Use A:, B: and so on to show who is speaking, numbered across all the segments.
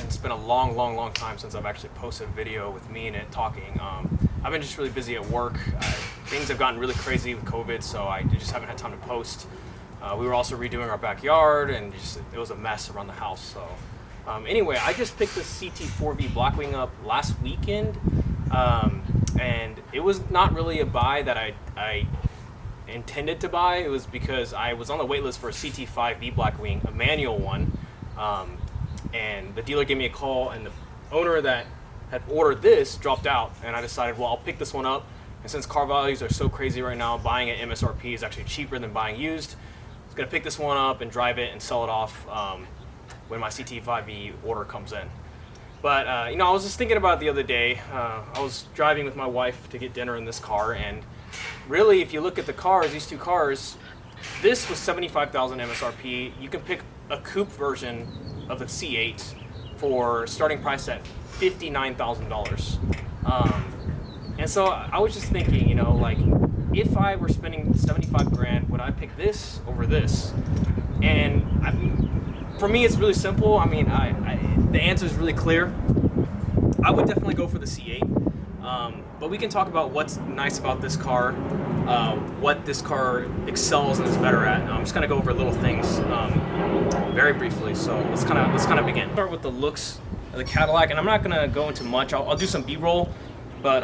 A: It's been a long time since I've actually posted a video with me in it talking. I've been just really busy at work. Things have gotten really crazy with COVID, so I just haven't had time to post. We were also redoing our backyard, and it was a mess around the house. So anyway, I just picked this CT4 V Blackwing up last weekend, and it was not really a buy that I intended to buy. It was because I was on the wait list for a CT4-V Blackwing, a manual one, and the dealer gave me a call, and the owner that had ordered this dropped out, and I decided, well, I'll pick this one up. And since car values are so crazy right now, buying at MSRP is actually cheaper than buying used. I was gonna pick this one up and drive it and sell it off when my CT4-V order comes in. But I was just thinking about it the other day. I was driving with my wife to get dinner in this car, and really, if you look at the cars, these two cars, this was $75,000 MSRP. You can pick a coupe version of the C8 for starting price at $59,000. And so I was just thinking, like, if I were spending 75 grand, would I pick this over this? And for me, it's really simple. I mean, the answer is really clear. I would definitely go for the C8. But we can talk about what's nice about this car, what this car excels and is better at. I'm just gonna go over little things very briefly. So let's kind of begin. Start with the looks of the Cadillac, and I'm not gonna go into much. I'll do some B-roll, but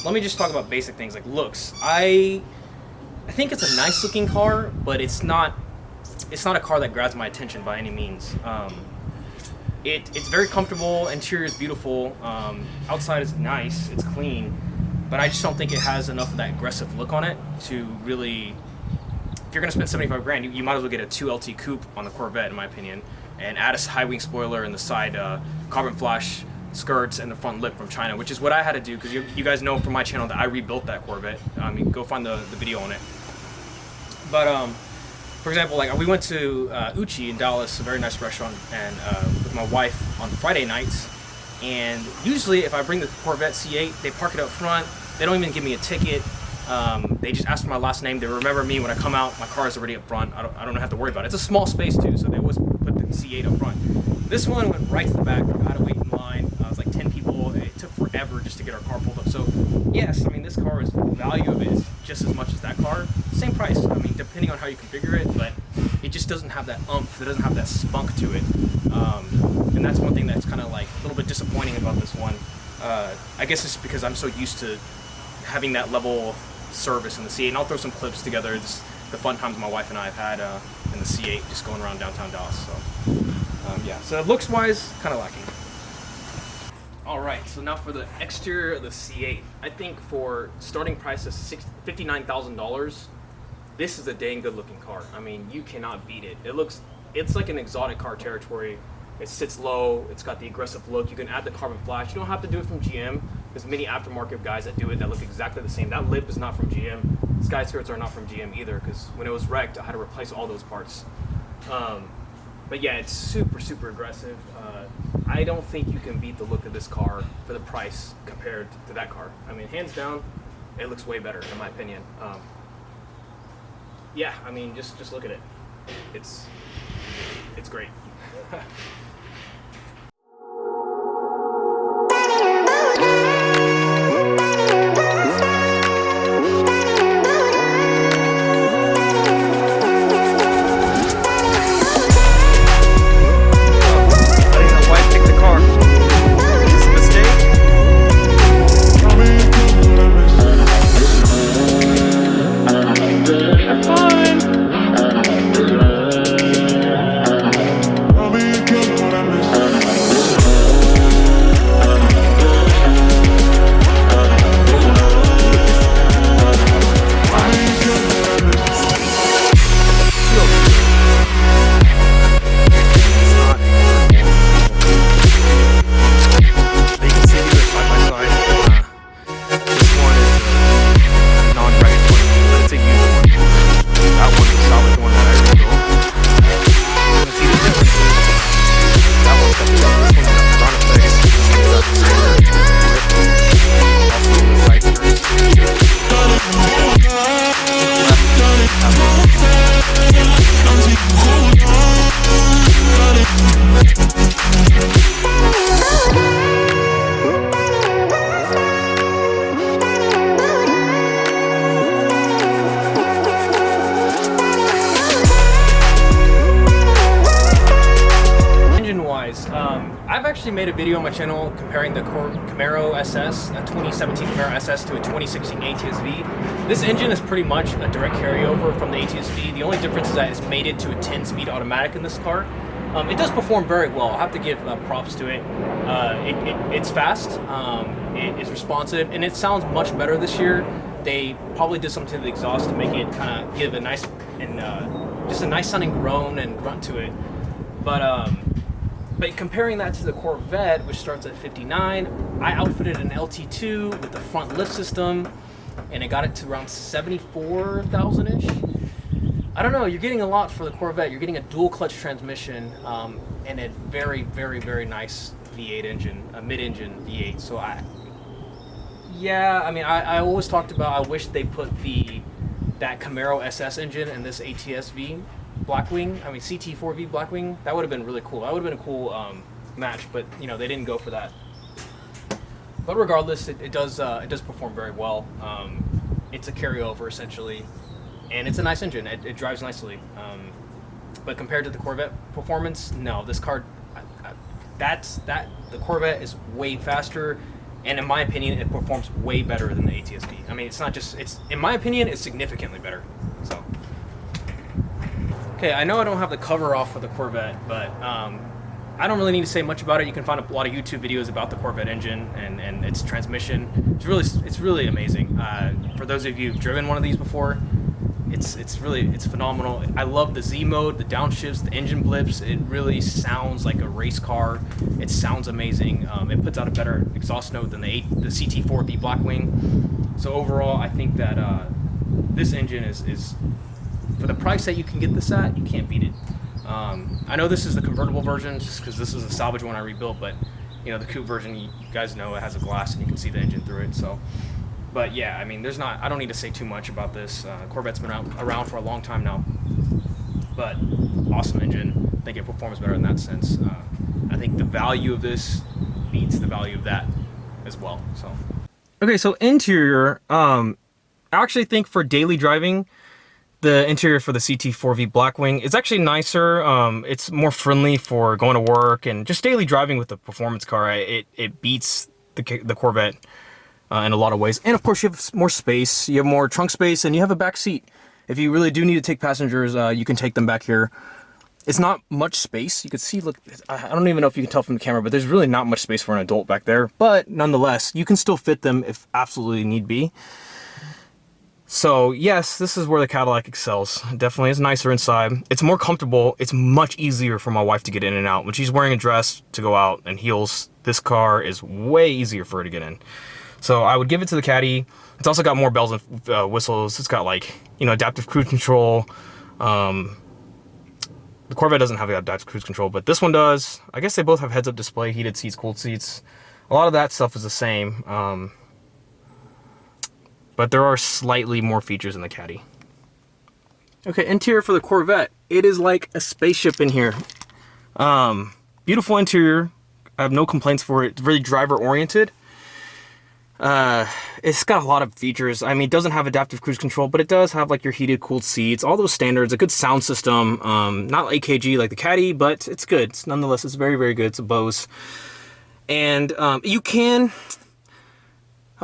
A: let me just talk about basic things like looks. I think it's a nice looking car, but it's not a car that grabs my attention by any means. It's very comfortable, interior is beautiful, outside is nice, it's clean, but I just don't think it has enough of that aggressive look on it to really, if you're gonna spend 75 grand, you might as well get a 2LT coupe on the Corvette, in my opinion, and add a high wing spoiler and the side carbon flash skirts and the front lip from China, which is what I had to do, because you guys know from my channel that I rebuilt that Corvette. You can go find the video on it. But for example, like we went to Uchi in Dallas, a very nice restaurant, and with my wife on Friday nights. And usually, if I bring the Corvette C8, they park it up front. They don't even give me a ticket. They just ask for my last name. They remember me when I come out. My car is already up front. I don't have to worry about it. It's a small space too, so they always put the C8 up front. This one went right to the back. I had to wait in line. I was like 10 people. It took forever just to get our car pulled up. So yes, I mean this car is, the value of it is just as much as that car. Same price. I mean, depending on how you configure it, but it just doesn't have that oomph. It doesn't have that spunk to it. And that's one thing that's kind of like a little bit disappointing about this one. I guess it's because I'm so used to having that level of service in the C8. And I'll throw some clips together. Just the fun times my wife and I have had in the C8, just going around downtown Dallas. So yeah. So looks wise, kind of lacking. All right, so now for the exterior of the C8. I think for starting price of $59,000, this is a dang good looking car. I mean, you cannot beat it. It's like an exotic car territory. It sits low, it's got the aggressive look. You can add the carbon flash. You don't have to do it from GM. There's many aftermarket guys that do it that look exactly the same. That lip is not from GM. Sky skirts are not from GM either, because when it was wrecked, I had to replace all those parts. But yeah, it's super aggressive. I don't think you can beat the look of this car for the price compared to that car. I mean, hands down, it looks way better in my opinion. Yeah, I mean, just look at it. It's great.
B: Have fun!
A: guys. I've actually made a video on my channel comparing the Camaro SS, a 2017 Camaro SS to a 2016 ATS V. This engine is pretty much a direct carryover from the ATS V. The only difference is that it's made it to a 10-speed automatic in this car. It does perform very well. I have to give props to it. It's fast, it is responsive, and it sounds much better this year. They probably did something to the exhaust to make it kind of give a nice and just a nice sounding groan and grunt to it. But comparing that to the Corvette, which starts at 59, I outfitted an LT2 with the front lift system, and it got it to around 74,000-ish. I don't know, you're getting a lot for the Corvette. You're getting a dual clutch transmission and a very, very, very nice V8 engine, a mid-engine V8. So I always talked about, I wish they put that Camaro SS engine in this ATS V Blackwing. I mean CT4 V Blackwing. That would have been really cool. That would have been a cool match, but you know, they didn't go for that. But regardless, it does perform very well. It's a carryover essentially. And it's a nice engine. It drives nicely. But compared to the Corvette performance, no. This car, the Corvette is way faster, and in my opinion, it performs way better than the ATS V. I mean, it's not just. In my opinion, it's significantly better. So, okay, I know I don't have the cover off for the Corvette, but I don't really need to say much about it. You can find a lot of YouTube videos about the Corvette engine and its transmission. It's really amazing. For those of you who've driven one of these before. It's phenomenal. I love the Z mode, the downshifts, the engine blips. It really sounds like a race car. It sounds amazing. It puts out a better exhaust note than the CT4 V Blackwing. So overall, I think that this engine is for the price that you can get this at, you can't beat it. I know this is the convertible version, just because this is a salvage one I rebuilt, but you know, the coupe version, you guys know it has a glass and you can see the engine through it. So. But yeah, I mean, I don't need to say too much about this. Corvette's been around for a long time now. But awesome engine. I think it performs better in that sense. I think the value of this beats the value of that as well. So. Okay, so interior. I actually think for daily driving, the interior for the CT4 V Blackwing is actually nicer. It's more friendly for going to work and just daily driving with the performance car. It beats the Corvette. In a lot of ways. And of course you have more space, you have more trunk space, and you have a back seat. If you really do need to take passengers, you can take them back here. It's not much space. You can see, look, I don't even know if you can tell from the camera, but there's really not much space for an adult back there. But nonetheless, you can still fit them if absolutely need be. So yes, this is where the Cadillac excels. Definitely is nicer inside. It's more comfortable. It's much easier for my wife to get in and out. When she's wearing a dress to go out and heels, this car is way easier for her to get in. So I would give it to the Caddy. It's also got more bells and whistles. It's got, like, you know, adaptive cruise control. The Corvette doesn't have adaptive cruise control, but this one does. I guess they both have heads-up display, heated seats, cooled seats. A lot of that stuff is the same. But there are slightly more features in the Caddy. Okay, interior for the Corvette. It is like a spaceship in here. Beautiful interior. I have no complaints for it. It's very driver-oriented. It's got a lot of features. I mean, it doesn't have adaptive cruise control, but it does have like your heated, cooled seats, all those standards, a good sound system, not AKG like the Caddy, but it's good. Nonetheless, it's very, very good. It's a Bose. And, I'll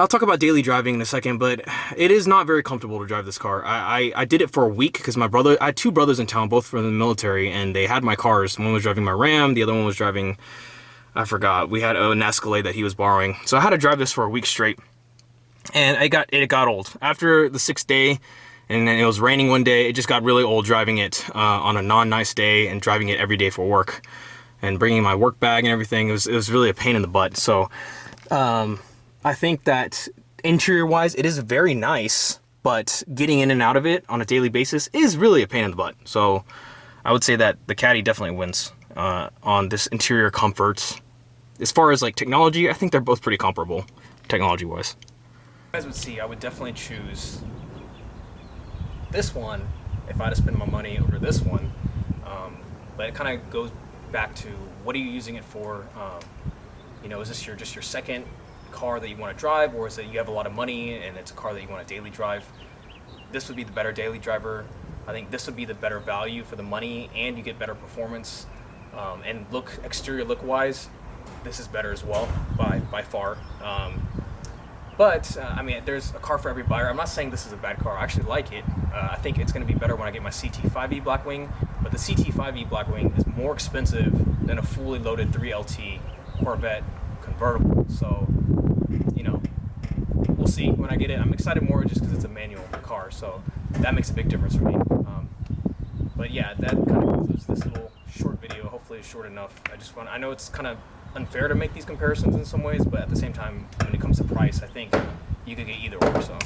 A: talk about daily driving in a second, but it is not very comfortable to drive this car. I did it for a week because I had two brothers in town, both from the military, and they had my cars. One was driving my Ram, the other one was driving, I forgot. We had an Escalade that he was borrowing. So I had to drive this for a week straight. And it got old. After the 6th day, and then it was raining one day, it just got really old driving it on a non-nice day and driving it every day for work. And bringing my work bag and everything, it was really a pain in the butt. So I think that interior-wise, it is very nice, but getting in and out of it on a daily basis is really a pain in the butt. So I would say that the Caddy definitely wins on this interior comfort. As far as like technology, I think they're both pretty comparable technology-wise. As you would see, I would definitely choose this one if I had to spend my money over this one. But it kind of goes back to, what are you using it for? You know, is this just your second car that you want to drive, or is it you have a lot of money and it's a car that you want to daily drive? This would be the better daily driver. I think this would be the better value for the money, and you get better performance. And exterior look wise, this is better as well by far. But I mean, there's a car for every buyer. I'm not saying this is a bad car. I actually like it. I think it's going to be better when I get my CT4-V Blackwing. But the CT4-V Blackwing is more expensive than a fully loaded 3LT Corvette convertible. So, you know, we'll see when I get it. I'm excited more just because it's a manual car, so that makes a big difference for me. But yeah, that kind of concludes this little short video. Hopefully it's short enough. I know it's kind of unfair to make these comparisons in some ways, but at the same time, when it comes to price, I think you could get either or. So.